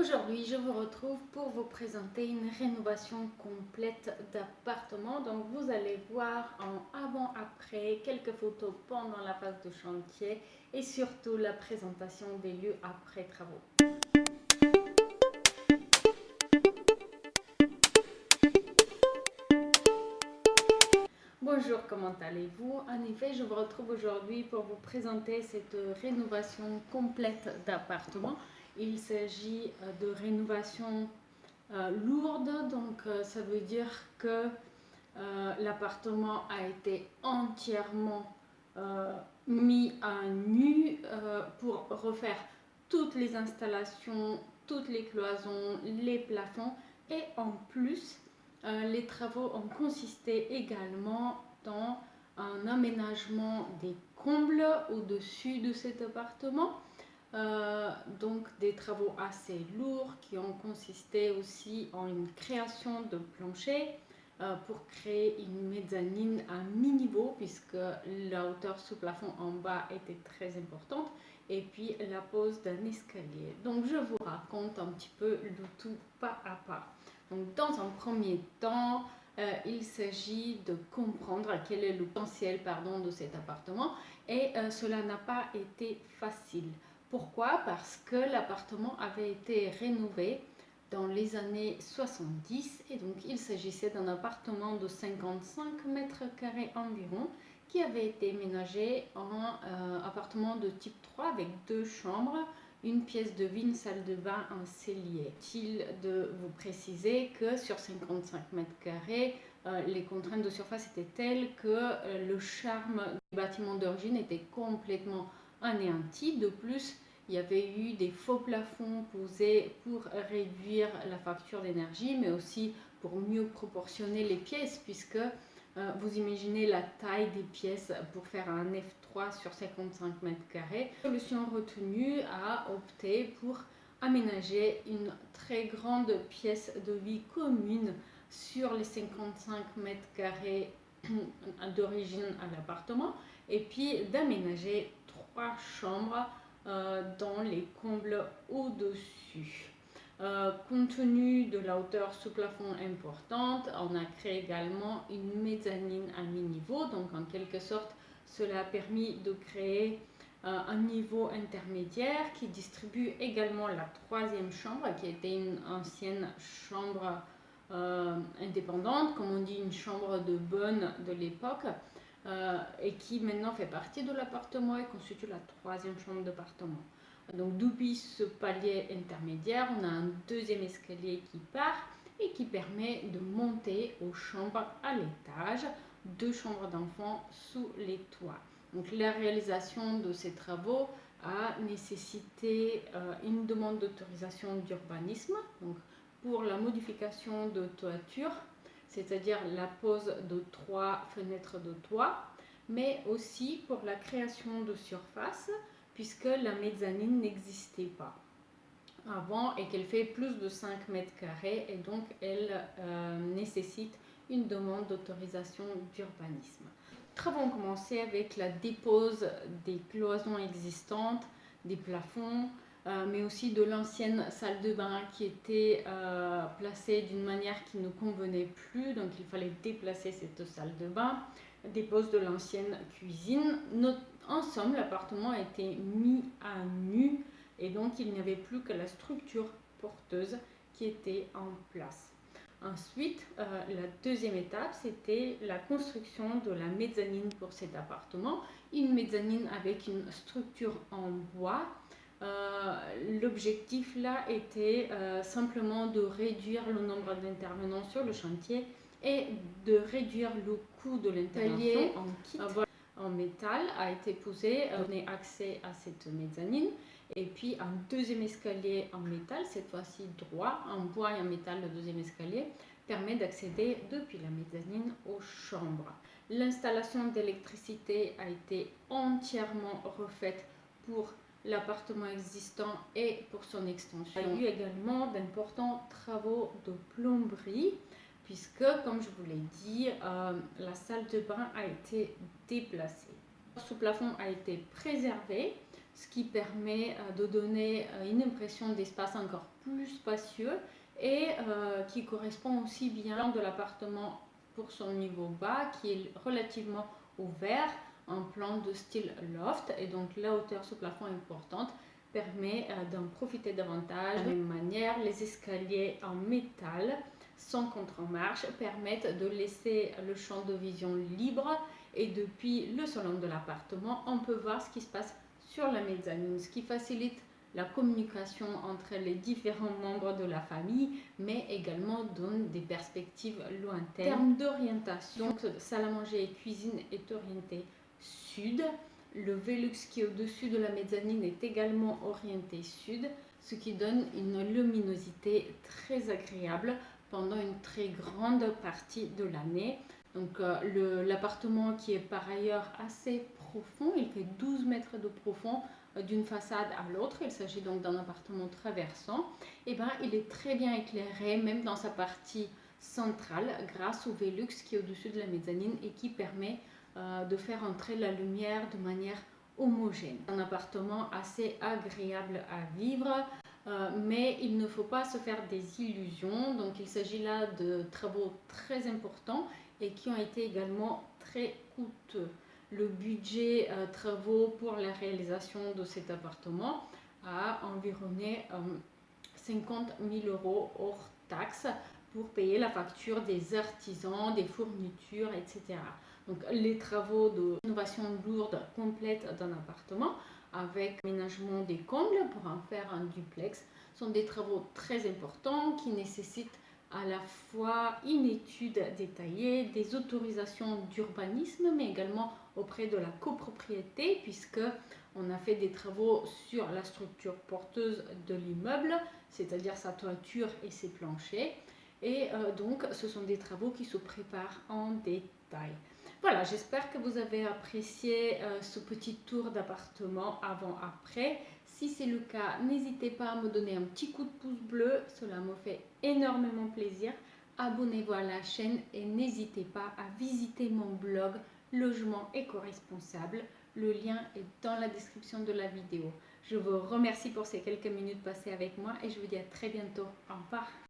Aujourd'hui, je vous retrouve pour vous présenter une rénovation complète d'appartement. Donc, vous allez voir en avant-après quelques photos pendant la phase de chantier et surtout la présentation des lieux après travaux. Bonjour, comment allez-vous? En effet, je vous retrouve aujourd'hui pour vous présenter cette rénovation complète d'appartement. Il s'agit de rénovation lourde, donc ça veut dire que l'appartement a été entièrement mis à nu pour refaire toutes les installations, toutes les cloisons, les plafonds et en plus les travaux ont consisté également dans un aménagement des combles au-dessus de cet appartement. Donc des travaux assez lourds qui ont consisté aussi en une création de plancher pour créer une mezzanine à mi-niveau puisque la hauteur sous plafond en bas était très importante et puis la pose d'un escalier. Donc je vous raconte un petit peu le tout pas à pas. Donc dans un premier temps, il s'agit de comprendre quel est le potentiel de cet appartement et cela n'a pas été facile. Pourquoi? Parce que l'appartement avait été rénové dans les années 70 et donc il s'agissait d'un appartement de 55 mètres carrés environ qui avait été ménagé en appartement de type 3 avec 2 chambres, une pièce de vie, une salle de bain, un cellier. Utile de vous préciser que sur 55 mètres carrés, les contraintes de surface étaient telles que le charme du bâtiment d'origine était complètement anéanti. De plus, il y avait eu des faux plafonds posés pour réduire la facture d'énergie, mais aussi pour mieux proportionner les pièces, puisque vous imaginez la taille des pièces pour faire un F3 sur 55 mètres carrés. La solution retenue a opté pour aménager une très grande pièce de vie commune sur les 55 mètres carrés d'origine à l'appartement et puis d'aménager 3 chambres dans les combles au-dessus. Compte tenu de la hauteur sous plafond importante, on a créé également une mezzanine à mi-niveau. Donc en quelque sorte, cela a permis de créer un niveau intermédiaire qui distribue également la 3e chambre, qui était une ancienne chambre indépendante, comme on dit, une chambre de bonne de l'époque, et qui maintenant fait partie de l'appartement et constitue la 3e chambre d'appartement. Donc depuis ce palier intermédiaire, on a un 2e escalier qui part et qui permet de monter aux chambres à l'étage, 2 chambres d'enfants sous les toits. Donc la réalisation de ces travaux a nécessité une demande d'autorisation d'urbanisme pour la modification de toiture, c'est-à-dire la pose de 3 fenêtres de toit, mais aussi pour la création de surface, puisque la mezzanine n'existait pas avant et qu'elle fait plus de 5 mètres carrés et donc elle nécessite une demande d'autorisation d'urbanisme. Les travaux ont commencé avec la dépose des cloisons existantes, des plafonds, mais aussi de l'ancienne salle de bain qui était placée d'une manière qui ne convenait plus, donc il fallait déplacer cette salle de bain, dépose de l'ancienne cuisine. En somme, l'appartement a été mis à nu et donc il n'y avait plus que la structure porteuse qui était en place. Ensuite, la 2e étape, c'était la construction de la mezzanine pour cet appartement. Une mezzanine avec une structure en bois. L'objectif là était simplement de réduire le nombre d'intervenants sur le chantier et de réduire le coût de l'intervention. En kit en métal a été posé, donner accès à cette mezzanine. Et puis un 2e escalier en métal, cette fois-ci droit, en bois et en métal, le 2e escalier permet d'accéder depuis la mezzanine aux chambres. L'installation d'électricité a été entièrement refaite pour l'appartement existant et pour son extension. Il y a eu également d'importants travaux de plomberie puisque, comme je vous l'ai dit, la salle de bain a été déplacée. Le sous-plafond a été préservé, ce qui permet de donner une impression d'espace encore plus spacieux et qui correspond aussi bien de l'appartement pour son niveau bas qui est relativement ouvert, un plan de style loft, et donc la hauteur sous plafond importante permet d'en profiter davantage. De la même manière, les escaliers en métal sans contre-marche permettent de laisser le champ de vision libre, et depuis le salon de l'appartement, on peut voir ce qui se passe sur la mezzanine, ce qui facilite la communication entre les différents membres de la famille, mais également donne des perspectives lointaines. En termes d'orientation, donc salle à manger et cuisine est orientée sud. Le Velux qui est au-dessus de la mezzanine est également orienté sud, ce qui donne une luminosité très agréable pendant une très grande partie de l'année. Donc l'appartement qui est par ailleurs assez profond, il fait 12 mètres de profond d'une façade à l'autre, il s'agit donc d'un appartement traversant, et il est très bien éclairé même dans sa partie centrale grâce au Velux qui est au-dessus de la mezzanine et qui permet de faire entrer la lumière de manière homogène. Un appartement assez agréable à vivre, mais il ne faut pas se faire des illusions. Donc il s'agit là de travaux très importants et qui ont été également très coûteux. Le budget travaux pour la réalisation de cet appartement a environné 50 000 € hors taxes pour payer la facture des artisans, des fournitures, etc. Donc les travaux de rénovation lourde complète d'un appartement avec aménagement des combles pour en faire un duplex sont des travaux très importants qui nécessitent à la fois une étude détaillée, des autorisations d'urbanisme, mais également auprès de la copropriété, puisque on a fait des travaux sur la structure porteuse de l'immeuble, c'est-à-dire sa toiture et ses planchers. Et donc, ce sont des travaux qui se préparent en détail. Voilà, j'espère que vous avez apprécié ce petit tour d'appartement avant-après. Si c'est le cas, n'hésitez pas à me donner un petit coup de pouce bleu, cela me fait énormément plaisir. Abonnez-vous à la chaîne et n'hésitez pas à visiter mon blog Logement éco-responsable. Le lien est dans la description de la vidéo. Je vous remercie pour ces quelques minutes passées avec moi et je vous dis à très bientôt. Au revoir.